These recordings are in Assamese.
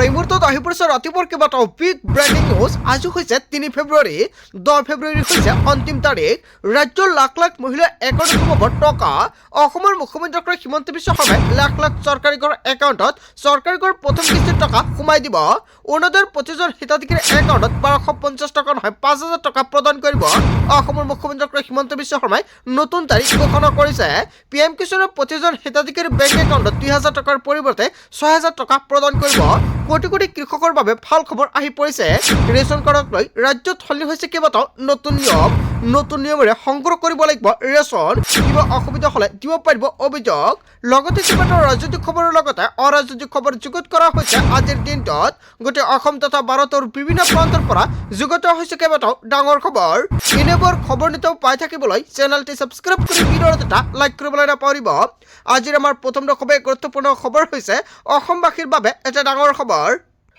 এই মুহূৰ্তত আহি পৰিছে ৰাতিপুৱাৰ কেইবাটাও বিগ ব্ৰেকিং নিউজ। আজি হৈছে ৩ ফেব্ৰুৱাৰী। ১০ ফেব্ৰুৱাৰী হৈছে অন্তিম তাৰিখ। ৰাজ্যৰ লাখ লাখ মহিলাৰ একাউণ্টত টকা। অসমৰ মুখ্যমন্ত্ৰী ডক্টৰ হিমন্ত বিশ্ব শৰ্মাই লাখ লাখ চৰকাৰী ঘৰৰ একাউণ্টত চৰকাৰী ঘৰৰ প্ৰথম কিস্তিৰ টকা সোমাই দিব। অৰুণোদয়ৰ প্ৰতিজন হিতাধিকাৰীৰ একাউণ্টত ১২৫০ টকা নহয় ৫০০০ টকা প্ৰদান কৰিব। অসমৰ মুখ্যমন্ত্ৰী ডক্টৰ হিমন্ত বিশ্ব শৰ্মাই নতুন তাৰিখ ঘোষণা কৰিছে। PM কিষাণৰ প্ৰতিজন হিতাধিকাৰীৰ বেংক একাউণ্টত ২০০০ টকাৰ পৰিৱৰ্তে ৬০০০ টকা প্ৰদান কৰিব। কোটি কোটি কৃষকৰ বাবে ভাল খবৰ আহি পৰিছে। ৰেচন কাৰ্ডক লৈ ৰাজ্যত সলনি হৈছে কেইবাটাও নতুন নিয়ম। নতুন নিয়মেৰে সংগ্ৰহ কৰিব লাগিব ৰেচন। কিবা অসুবিধা হ'লে দিব পাৰিব অভিযোগ। লগতে কেইবাটাও ৰাজনৈতিক খবৰৰ লগতে অৰাজনৈতিক খবৰ যুগুত কৰা হৈছে আজিৰ দিনটোত। গোটেই অসম তথা ভাৰতৰ বিভিন্ন প্ৰান্তৰ পৰা যুগুত হৈছে কেইবাটাও ডাঙৰ খবৰ। এনেবোৰ খবৰ নিতৌ পাই থাকিবলৈ চেনেলটি ছাবস্ক্ৰাইব কৰি ভিডিঅ'ত এটা লাইক কৰিবলৈ নাপাহৰিব। আজিৰ আমাৰ প্ৰথম খুবেই গুৰুত্বপূৰ্ণ খবৰ হৈছে অসমবাসীৰ বাবে এটা ডাঙৰ খবৰ।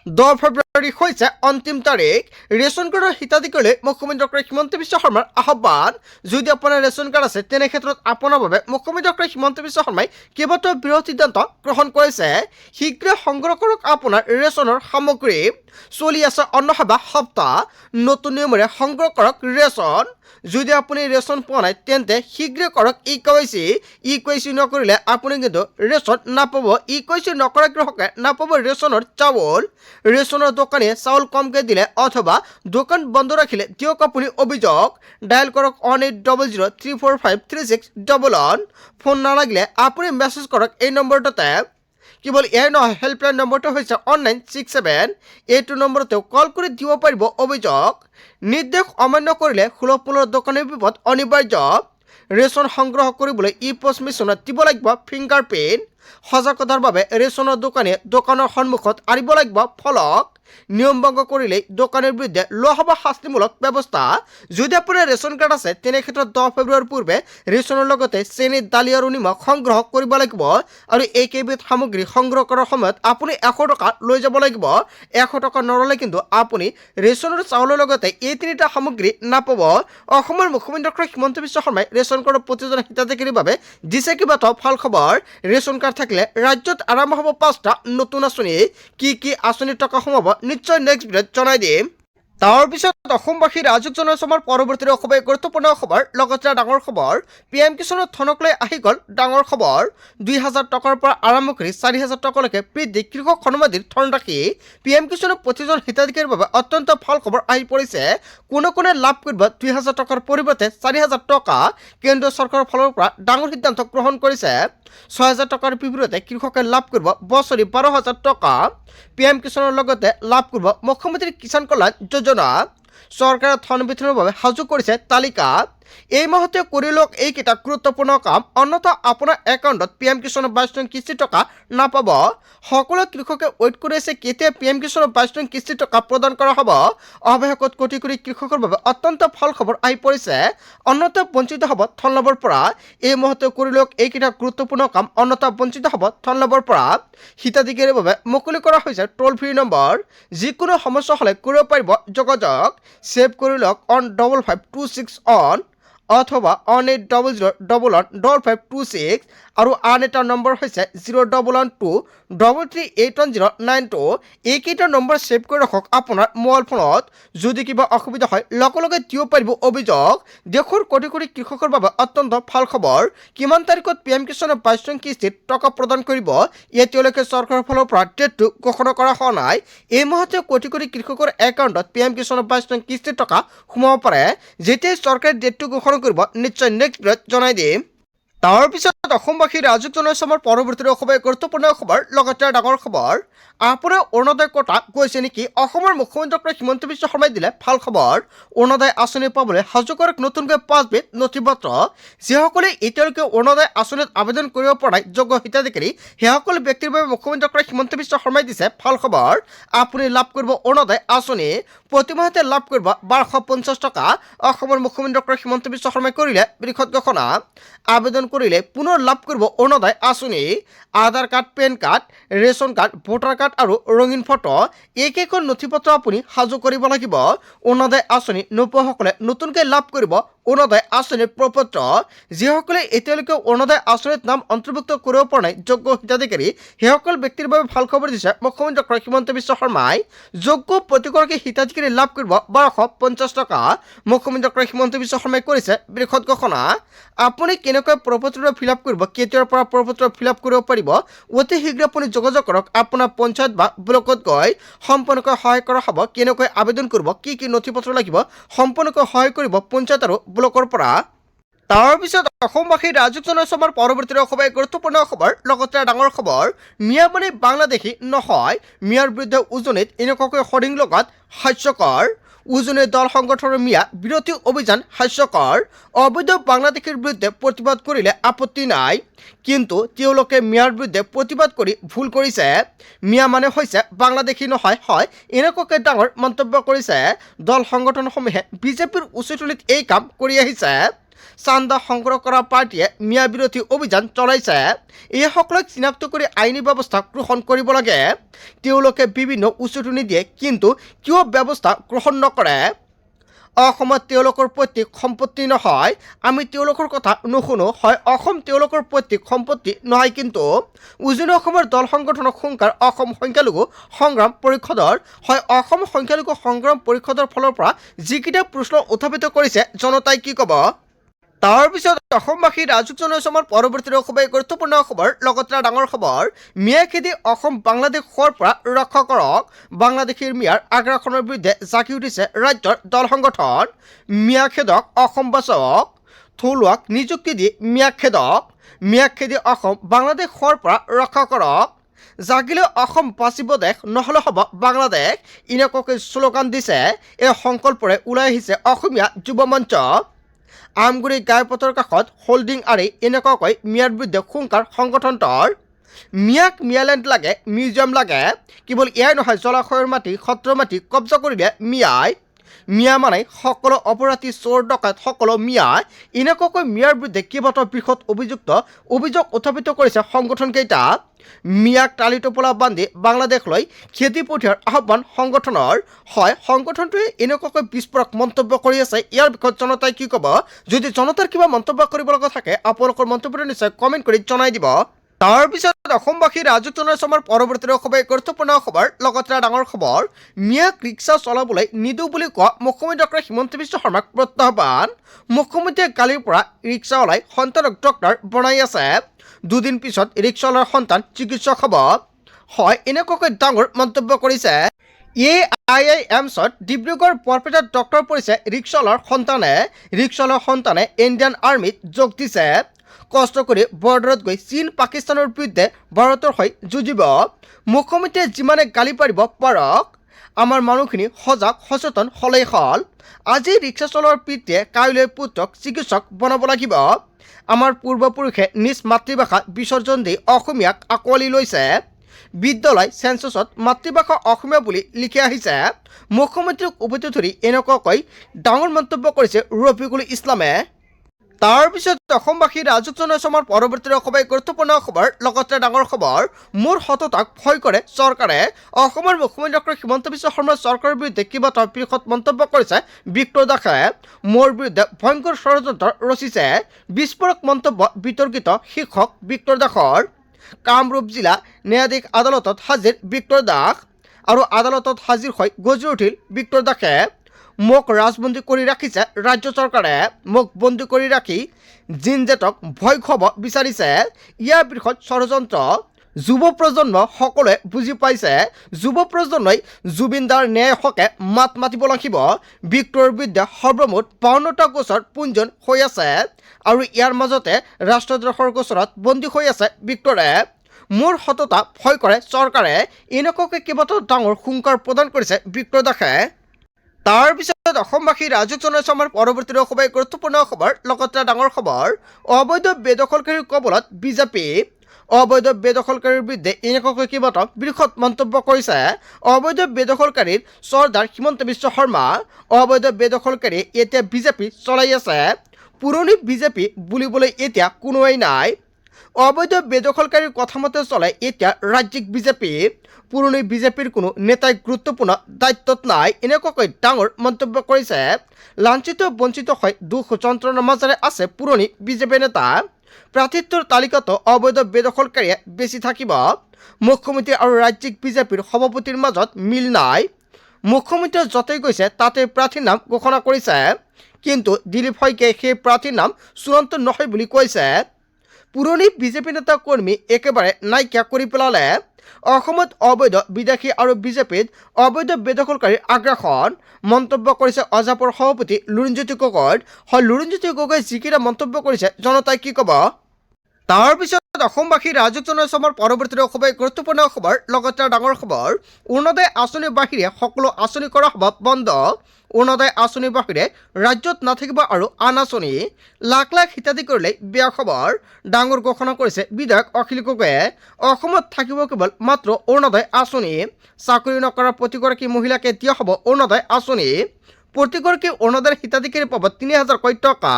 ১০ ফেব্ৰুৱাৰী হৈছে অন্তিম তাৰিখ। ৰেচন কাৰ্ডৰ হিতাধিকাৰীলৈ মুখ্যমন্ত্ৰী ডক্টৰ হিমন্ত বিশ্ব শৰ্মাৰ আহ্বান। যদি আপোনাৰ ৰেচন কাৰ্ড আছে তেনে ক্ষেত্ৰত আপোনাৰ বাবে মুখ্যমন্ত্ৰী ডক্টৰ হিমন্ত বিশ্ব শৰ্মাই কেইবাটাও বৃহৎ সিদ্ধান্ত গ্ৰহণ কৰিছে। শীঘ্ৰে সংগ্ৰহ কৰক আপোনাৰ ৰেচনৰ সামগ্ৰী। চলি আছে অন্ন সেৱা সপ্তাহ। নতুন নিয়মেৰে সংগ্ৰহ কৰক ৰেচন। যদি আপুনি ৰেচন পোৱা নাই তেন্তে শীঘ্ৰে কৰক ই-KYC নকৰিলে আপুনি কিন্তু ৰেচন নাপাব। ই-KYC নকৰা গ্ৰাহকে নাপাব ৰেচনৰ চাউল। ৰেচনৰ দোকানীয়ে চাউল কমকৈ দিলে অথবা দোকান বন্ধ ৰাখিলে দিয়ক আপুনি অভিযোগ। ডায়েল কৰক 180034536111। ফোন নালাগিলে আপুনি মেছেজ কৰক এই নম্বৰটোতে। কেৱল এয়াই নহয়, হেল্পলাইন নম্বৰটো হৈছে 1967। এইটো নম্বৰতেও কল কৰি দিব পাৰিব অভিযোগ। নিৰ্দেশ অমান্য কৰিলে সুলভ মূল্যৰ দোকানীৰ বিপদ অনিবাৰ্য। ৰেচন সংগ্ৰহ কৰিবলৈ ই-পোষ্ট মেচিনত দিব লাগিব ফিংগাৰপ্ৰিণ্ট। সজাগতাৰ বাবে ৰেচনৰ দোকানীয়ে দোকানৰ সন্মুখত আনিব লাগিব ফলক। নিয়ম ভংগ কৰিলেই দোকানীৰ বিৰুদ্ধে লোৱা হ'ব শাস্তিমূলক ব্যৱস্থা। যদি আপোনাৰ ৰেচন কাৰ্ড আছে তেনে ক্ষেত্ৰত ১০ ফেব্ৰুৱাৰীৰ পূৰ্বে ৰেচনৰ লগতে চেনি, দালি আৰু নিমখ সংগ্ৰহ কৰিব লাগিব। আৰু এইকেইবিধ সামগ্ৰী সংগ্ৰহ কৰাৰ সময়ত আপুনি ১০০ টকা লৈ যাব লাগিব। ১০০ টকা নল'লে কিন্তু আপুনি ৰেচনৰ চাউলৰ লগতে এই তিনিটা সামগ্ৰী নাপাব। অসমৰ মুখ্যমন্ত্ৰী ডক্টৰ হিমন্ত বিশ্ব শৰ্মাই ৰেচন কাৰ্ডৰ প্ৰতিজন হিতাধিকাৰীৰ বাবে দিছে কেইবাটাও ভাল খবৰ। ৰেচন কাৰ্ড থাকিলে ৰাজ্যত আৰম্ভ হ'ব ৫টা নতুন আঁচনি। কি আঁচনিৰ টকা সোমাব নিশ্চয় নেক্সট ভিডিঅ'ত জনাই দিম। তাৰ পিছত অসমবাসী ৰাজক জনাইছে আমাৰ পৰৱৰ্তী খুবেই গুৰুত্বপূৰ্ণ খবৰ। লগতে ডাঙৰ খবৰ, PM কিষাণৰ ধনক লৈ আহি গ'ল ডাঙৰ খবৰ। ২০০০ টকাৰ পৰা আৰম্ভ কৰি ৪০০০ টকালৈকে বৃদ্ধি কৃষক সন্মানিধিৰ ধনৰাশি। PM কিষাণৰ প্ৰতিজন হিতাধিকাৰীৰ বাবে অত্যন্ত ভাল খবৰ আহি পৰিছে। কোনে লাভ কৰিব ২০০০ টকাৰ পৰিৱৰ্তে ৪০০০ টকা। কেন্দ্ৰীয় চৰকাৰৰ ফালৰ পৰা ডাঙৰ সিদ্ধান্ত গ্ৰহণ কৰিছে। ৬০০০ টকাৰ বিপৰীতে কৃষকে লাভ কৰিব বছৰি ১২,০০০ টকা। PM কিষাণৰ লগতে লাভ কৰিব মুখ্যমন্ত্ৰী কিষাণ কল্যাণ যোজনা। চৰকাৰে ধন বিতৰণৰ বাবে সাজু কৰিছে তালিকা। এই মাহতে কৰি লওক এইকেইটা গুৰুত্বপূৰ্ণ কাম, অন্যথা আপোনাৰ একাউণ্টত PM কিষাণৰ ২২ নং কিস্তিৰ টকা নাপাব। সকলো কৃষকে ৱেইট কৰি আছে কেতিয়া PM কিষাণৰ ২২ নং কিস্তিৰ টকা প্ৰদান কৰা হ'ব। অৱশেষত কোটি কোটি কৃষকৰ বাবে অত্যন্ত ভাল খবৰ আহি পৰিছে। অন্যথা বঞ্চিত হ'ব ধন লাভৰ পৰা। এই মাহতে কৰি লওক এইকেইটা গুৰুত্বপূৰ্ণ কাম, অন্যথা বঞ্চিত হ'ব ধন লাভৰ পৰা। হিতাধিকাৰীৰ বাবে মুকলি কৰা হৈছে ট'ল ফ্ৰী নম্বৰ। যিকোনো সমস্যা হ'লে কৰিব পাৰিব যোগাযোগ। ছেভ কৰি লওক 155261 অথবা 1800115526 আৰু আন এটা নম্বৰ হৈছে 01123381092। এইকেইটা নম্বৰ ছেভ কৰি ৰাখক আপোনাৰ মোবাইল ফোনত। যদি কিবা অসুবিধা হয় লগে লগে দিব পাৰিব অভিযোগ। দেশৰ কোটি কোটি কৃষকৰ বাবে অত্যন্ত ভাল খবৰ। কিমান তাৰিখত PM কিষাণৰ ২২ নং কিস্তিত টকা প্ৰদান কৰিব এতিয়ালৈকে চৰকাৰৰ ফালৰ পৰা ডেটটো ঘোষণা কৰা হোৱা নাই। এই মাহতে কোটি কোটি কৃষকৰ একাউণ্টত PM কিষাণৰ ২২ নং কিস্তিৰ টকা সোমাব পাৰে। যেতিয়াই চৰকাৰে ডেটটো ঘোষণা কৰিব নিশ্চয় নেক্সট ভিডিঅ'ত জনাই দিম। তাৰ পিছত অসমবাসী ৰাজক জনাইছে আমাৰ পৰৱৰ্তী খুবেই গুৰুত্বপূৰ্ণ খবৰ। লগতে ডাঙৰ খবৰ, আপোনাৰ অৰুণোদয় কোটা গৈছে নেকি? অসমৰ মুখ্যমন্ত্ৰী ডক্টৰ হিমন্ত বিশ্ব শৰ্মাই দিলে ভাল খবৰ। অৰুণোদয় আঁচনি পাবলৈ সাজু কৰক নতুনকৈ ৫বিধ নথিপত্ৰ। যিসকলে এতিয়ালৈকে অৰুণোদয় আঁচনিত আবেদন কৰিব পৰা নাই যোগ্য হিতাধিকাৰী, সেইসকল ব্যক্তিৰ বাবে মুখ্যমন্ত্ৰী ডক্টৰ হিমন্ত বিশ্ব শৰ্মাই দিছে ভাল খবৰ। আপুনি লাভ কৰিব অৰুণোদয় আঁচনি। প্ৰতি মাহতে লাভ কৰিব ১২৫০ টকা। অসমৰ মুখ্যমন্ত্ৰী ডক্টৰ হিমন্ত বিশ্ব শৰ্মাই কৰিলে বৃহৎ ঘোষণা। আবেদন কৰিলে পুনৰ লাভ কৰিব অৰুণোদয় আঁচনি। Aadhaar card, PAN card, ration card, voter card আৰু ৰঙীন ফটো এইকেইখন নথিপত্ৰ আপুনি সাজু কৰিব লাগিব। অৰুণোদয় আঁচনি নোপোৱাসকলে নতুনকৈ লাভ কৰিব অৰুণোদয় আঁচনিৰ প্ৰপত্ৰ যিসকলে এতিয়ালৈকে অৰুণোদয় আঁচনিত নাম অন্তৰ্ভুক্ত কৰিব পৰা নাই যোগ্য হিতাধিকাৰী সেইসকল ব্যক্তিৰ বাবে ভাল খবৰ দিছে মুখ্যমন্ত্ৰী ডক্টৰ হিমন্ত বিশ্ব শৰ্মাই। যোগ্য প্ৰতিগৰাকী হিতাধিকাৰী লাভ কৰিব 1250 টকা। মুখ্যমন্ত্ৰী ডক্টৰ হিমন্ত বিশ্ব শৰ্মাই কৰিছে বৃহৎ ঘোষণা। আপুনি কেনেকৈ প্ৰপত্ৰ ফিল আপ কৰিব, কেতিয়াৰ পৰা প্ৰপত্ৰ ফিল আপ কৰিব পাৰিব, অতি শীঘ্ৰে আপুনি যোগাযোগ কৰক আপোনাৰ পঞ্চায়ত বা ব্লকত গৈ। সম্পূৰ্ণকৈ সহায় কৰা হ'ব। কেনেকৈ আবেদন কৰিব, কি কি নথিপত্ৰ লাগিব, সম্পূৰ্ণকৈ সহায় কৰিব পঞ্চায়ত আৰু ব্লকৰ পৰা। তাৰপিছত অসমবাসী ৰাজুক জনাইছে আমাৰ পৰৱৰ্তী খুবেই গুৰুত্বপূৰ্ণ খবৰ, লগতে ডাঙৰ খবৰ। মিয়া মানে বাংলাদেশী নহয়, মিয়াৰ বিৰুদ্ধে উজনিত এনেকুৱাকৈ হৰ্ডিং লগাত হাস্যকৰ। উজনিৰ দল সংগঠনৰ মিয়া বিৰোধী অভিযান হাস্যকৰ। অবৈধ বাংলাদেশীৰ বিৰুদ্ধে প্ৰতিবাদ কৰিলে আপত্তি নাই, কিন্তু তেওঁলোকে মিয়াৰ বিৰুদ্ধে প্ৰতিবাদ কৰি ভুল কৰিছে। মিয়া মানে হৈছে বাংলাদেশী নহয়, হয় এনেকুৱাকৈ ডাঙৰ মন্তব্য কৰিছে। দল সংগঠনসমূহে বিজেপিৰ উচিতলিত এই কাম কৰি আহিছে। চান্দা সংগ্ৰহ কৰা পাৰ্টীয়ে মিয়া বিৰোধী অভিযান চলাইছে। এইসকলক চিনাক্ত কৰি আইনী ব্যৱস্থা গ্ৰহণ কৰিব লাগে। তেওঁলোকে বিভিন্ন উচতনি দিয়ে, কিন্তু কিয় ব্যৱস্থা গ্ৰহণ নকৰে? অসমত তেওঁলোকৰ পৈতৃক সম্পত্তি নহয়, আমি তেওঁলোকৰ কথা নুশুনো। হয়, অসম তেওঁলোকৰ পৈতৃক সম্পত্তি নহয়, কিন্তু উজনি অসমৰ দল সংগঠনক হুংকাৰ অসম সংখ্যালঘু সংগ্ৰাম পৰিষদৰ। হয়, অসম সংখ্যালঘু সংগ্ৰাম পৰিষদৰ ফালৰ পৰা যিকেইটা প্ৰশ্ন উত্থাপিত কৰিছে জনতাই কি ক'ব? তাৰপিছত অসমবাসী ৰাজুক জনাইছে আমাৰ পৰৱৰ্তী খুবেই গুৰুত্বপূৰ্ণ খবৰ, লগতে ডাঙৰ খবৰ। মিয়া খেদি অসম বাংলাদেশ হোৱাৰ পৰা ৰক্ষা কৰক। বাংলাদেশীৰ মিয়াৰ আগ্ৰাসনৰ বিৰুদ্ধে জাগি উঠিছে ৰাজ্যৰ দল সংগঠন। মিয়া খেদক অসম বচাওক, থলুৱাক নিযুক্তি দি মিয়া খেদক। মিয়া খেদি অসম বাংলাদেশ হোৱাৰ পৰা ৰক্ষা কৰক। জাগিলে অসম বাচিব দেশ, নহ'লে হ'ব বাংলাদেশ। এনেকুৱাকৈ শ্লোগান দিছে। এই সংকল্পৰে ওলাই আহিছে অসমীয়া যুৱ মঞ্চ। আমগুৰি গাইপথৰ কাষত হোল্ডিং আৰি এনেকুৱাকৈ মিয়াৰ বিৰুদ্ধে হুংকাৰ সংগঠনটোৰ। মিয়াক মিয়ালেণ্ড লাগে, মিউজিয়াম লাগে। কেৱল এয়াই নহয়, জলাশয়ৰ মাটি সত্ৰৰ মাটি কব্জা কৰিলে মিয়াই। মিয়া মানে সকলো অপৰাধী চোৰ ডকাইত সকলো মিয়াই। এনেকুৱাকৈ মিয়াৰ বিৰুদ্ধে কেইবাটাও বৃহৎ অভিযোগ উত্থাপিত কৰিছে সংগঠনকেইটা। মিয়াক টালি টোপোলা বান্ধি বাংলাদেশলৈ খেদি পঠিওৱাৰ আহ্বান সংগঠনৰ। হয়, সংগঠনটোৱে এনেকুৱাকৈ বিস্ফোৰক মন্তব্য কৰি আছে। ইয়াৰ বিষয়ত জনতাই কি ক'ব? যদি জনতাৰ কিবা মন্তব্য কৰিব লগা থাকে আপোনালোকৰ মন্তব্যটো নিশ্চয় কমেণ্ট কৰি জনাই দিব। তাৰপিছত অসমবাসী ৰাজুক জনাইছে আমাৰ পৰৱৰ্তী খুবেই গুৰুত্বপূৰ্ণ খবৰ, লগতে ডাঙৰ খবৰ। মিয়াক ৰিক্সা চলাবলৈ নিদিওঁ বুলি কোৱা মুখ্যমন্ত্ৰী ডক্টৰ হিমন্ত বিশ্ব শৰ্মাক প্ৰত্যাহ্বান। মুখ্যমন্ত্ৰীয়ে কালিৰ পৰা ৰিক্সাৱালাই সন্তানক ডক্টৰ বনাই আছে। দুদিন পিছত ৰিক্সাৱালাৰ সন্তান চিকিৎসক হ'ব। হয়, এনেকুৱাকৈ ডাঙৰ মন্তব্য কৰিছে। AIIMছত ডিব্ৰুগড় বৰপেটাত ডক্টৰ পৰিছে ৰিক্সাৱালাৰ সন্তানে। ৰিক্সাৱালাৰ সন্তানে ইণ্ডিয়ান আৰ্মিত যোগ দিছে। কষ্ট কৰি বৰ্ডাৰত গৈ চীন পাকিস্তানৰ বিৰুদ্ধে ভাৰতৰ হৈ যুঁজিব। মুখ্যমন্ত্ৰীয়ে যিমানে গালি পাৰিব পাৰক, আমাৰ মানুহখিনি সজাগ সচেতন হ'লেই হ'ল। আজি ৰিক্সা চলোৱাৰ পিতৃয়ে কাইলৈ পুত্ৰক চিকিৎসক বনাব লাগিব। আমাৰ পূৰ্বপুৰুষে নিজ মাতৃভাষা বিসৰ্জন দি অসমীয়াক আঁকোৱালি লৈছে। বিদ্যালয় চেঞ্চাছত মাতৃভাষা অসমীয়া বুলি লিখি আহিছে। মুখ্যমন্ত্ৰীক উভতি ধৰি এনেকুৱাকৈ ডাঙৰ মন্তব্য কৰিছে ৰফিকুল ইছলামে। তাৰপিছত অসমবাসী ৰাজুক জনাইছে আমাৰ পৰৱৰ্তী খুবেই গুৰুত্বপূৰ্ণ খবৰ, লগতে ডাঙৰ খবৰ। মোৰ সততাক ভয় কৰে চৰকাৰে। অসমৰ মুখ্যমন্ত্ৰী ডক্টৰ হিমন্ত বিশ্ব শৰ্মাৰ চৰকাৰৰ বিৰুদ্ধে কেইবাটাও বৃহৎ মন্তব্য কৰিছে বিক্টৰ দাসে। মোৰ বিৰুদ্ধে ভয়ংকৰ ষড়যন্ত্ৰ ৰচিছে। বিস্ফোৰক মন্তব্য বিতৰ্কিত শীৰ্ষক বিক্টৰ দাসৰ। কামৰূপ জিলা ন্যায়াধীশ আদালতত হাজিৰ বিক্টৰ দাস, আৰু আদালতত হাজিৰ হৈ গজি উঠিল বিক্টৰ দাসে। মোক ৰাজবন্দী কৰি ৰাখিছে ৰাজ্য চৰকাৰে। মোক বন্দী কৰি ৰাখি জিনজেটক ভয় খুৱাব বিচাৰিছে। ইয়াৰ বৃহৎ ষড়যন্ত্ৰ। যুৱ প্ৰজন্ম সকলোৱে বুজি পাইছে। যুৱ প্ৰজন্মই জুবিনদাৰ ন্যায় হকে মাত মাতিব লাগিব। বিক্টৰৰ বিৰুদ্ধে সৰ্বমুঠ 52টা গোচৰ পঞ্জীয়ন হৈ আছে, আৰু ইয়াৰ মাজতে ৰাষ্ট্ৰদ্ৰোহৰ গোচৰত বন্দী হৈ আছে বিক্টৰে। মোৰ সততা ভয় কৰে চৰকাৰে। এনেকুৱাকৈ কেইবাটাও ডাঙৰ হুংকাৰ প্ৰদান কৰিছে বিক্টৰ দাসে। তাৰপিছত অসমবাসী ৰাজুক জনাইছে আমাৰ পৰৱৰ্তী খুবেই গুৰুত্বপূৰ্ণ খবৰ, লগতে ডাঙৰ খবৰ। অবৈধ বেদখলকাৰীৰ কবলত বিজেপি। অবৈধ বেদখলকাৰীৰ বিৰুদ্ধে এনেকুৱাকৈ কেইবাটাও বৃহৎ মন্তব্য কৰিছে অবৈধ বেদখলকাৰীৰ চৰ্দাৰ হিমন্ত বিশ্ব শৰ্মা। অবৈধ বেদখলকাৰীয়ে এতিয়া বিজেপি চলাই আছে। পুৰণি বিজেপি বুলিবলৈ এতিয়া কোনোৱেই নাই। অবৈধ বেদখলকাৰীৰ কথা মতো চলে এটা ৰাজ্যিক বিজেপি পুৰনো বিজেপিৰ কোনো নেতাই গুৰুত্বপূৰ্ণ দায়িত্বত নাই এনেকুৱাকৈ ডাঙৰ মন্তব্য কৰিছে লাঞ্ছিত বঞ্চিত হয় দুখ যন্ত্ৰণাৰ মাঝাৰে আছে পুৰনো বিজেপি নেতা প্ৰাৰ্থীত্বৰ তালিকাতো অবৈধ বেদখলকাৰীয়ে বেছি থাকিব মুখ্যমন্ত্ৰী আৰু ৰাজ্যিক বিজেপিৰ সভাপতিৰ মাজত মিল নাই মুখ্যমন্ত্ৰীয়ে য'তেই গৈছে তাতে প্ৰাৰ্থীৰ নাম ঘোষণা কৰিছে কিন্তু দিলীপ শইকীয়াই সেই প্ৰাৰ্থীৰ নাম চূড়ান্ত নহয় বুলি কৈছে পুৰণি বিজেপি নেতা কৰ্মী একেবাৰে নাইকিয়া কৰি পেলালে অসমত অবৈধ বিদেশী আৰু বিজেপিত অবৈধ বেদখলকাৰীৰ আগ্ৰাসন মন্তব্য কৰিছে অজাপৰ সভাপতি লুৰিণজ্যোতি গগৈ হয় লুৰিণজ্যোতি গগৈ যিকেইটা মন্তব্য কৰিছে জনতাই কি ক'ব তাৰ পিছত অসমবাসী ৰাজকীয় অসমৰ পৰৱৰ্তী খুবেই গুৰুত্বপূৰ্ণ খবৰ লগতে ডাঙৰ খবৰ অৰুণোদয় আঁচনিৰ বাহিৰে সকলো আঁচনি কৰা হ'ব বন্ধ অৰুণোদয় আঁচনিৰ বাহিৰে ৰাজ্যত নাথাকিব আৰু আন আঁচনি লাখ লাখ হিতাধিকাৰীলৈ বেয়া খবৰ ডাঙৰ ঘোষণা কৰিছে বিধায়ক অখিল গগৈয়ে অসমত থাকিব কেৱল মাত্ৰ অৰুণোদয় আঁচনি চাকৰি নকৰা প্ৰতিগৰাকী মহিলাকে দিয়া হ'ব অৰুণোদয় আঁচনি প্ৰতিগৰাকী অৰুণোদয়ৰ হিতাধিকাৰী পাব ৩,০০০ কোটি টকা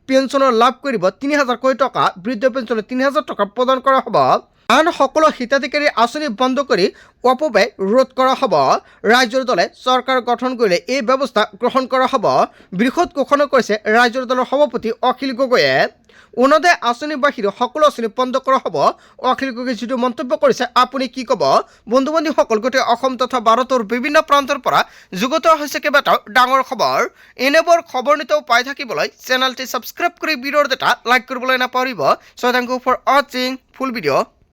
পেঞ্চনৰ লাভ কৰিব ৩,০০০ কোটি টকা বৃদ্ধ পেঞ্চনৰ ৩,০০০ টকা প্ৰদান কৰা হ'ব আন সকলো হিতাধিকাৰী আঁচনি বন্ধ কৰি অপব্যয় ৰোধ কৰা হ'ব ৰাজ্যৰ দলে চৰকাৰ গঠন কৰিলে এই ব্যৱস্থা গ্ৰহণ কৰা হ'ব বৃহৎ ঘোষণা কৰিছে ৰাজ্যৰ দলৰ সভাপতি অখিল গগৈয়ে অৰুণোদয় আঁচনিৰ বাহিৰে সকলো আঁচনি বন্ধ কৰা হ'ব অখিল গগৈয়ে যিটো মন্তব্য কৰিছে আপুনি কি ক'ব বন্ধু বান্ধৱীসকল গোটেই অসম তথা ভাৰতৰ বিভিন্ন প্ৰান্তৰ পৰা যুগত হৈছে কেইবাটাও ডাঙৰ খবৰ এনেবোৰ খবৰ নিতৌ পাই থাকিবলৈ চেনেলটি ছাবস্ক্ৰাইব কৰি ভিডিঅ'ৰ এটা লাইক কৰিবলৈ নাপাহৰিব সো থ্যাংক ইউ ফৰ ৱাচিং ফুল ভিডিঅ'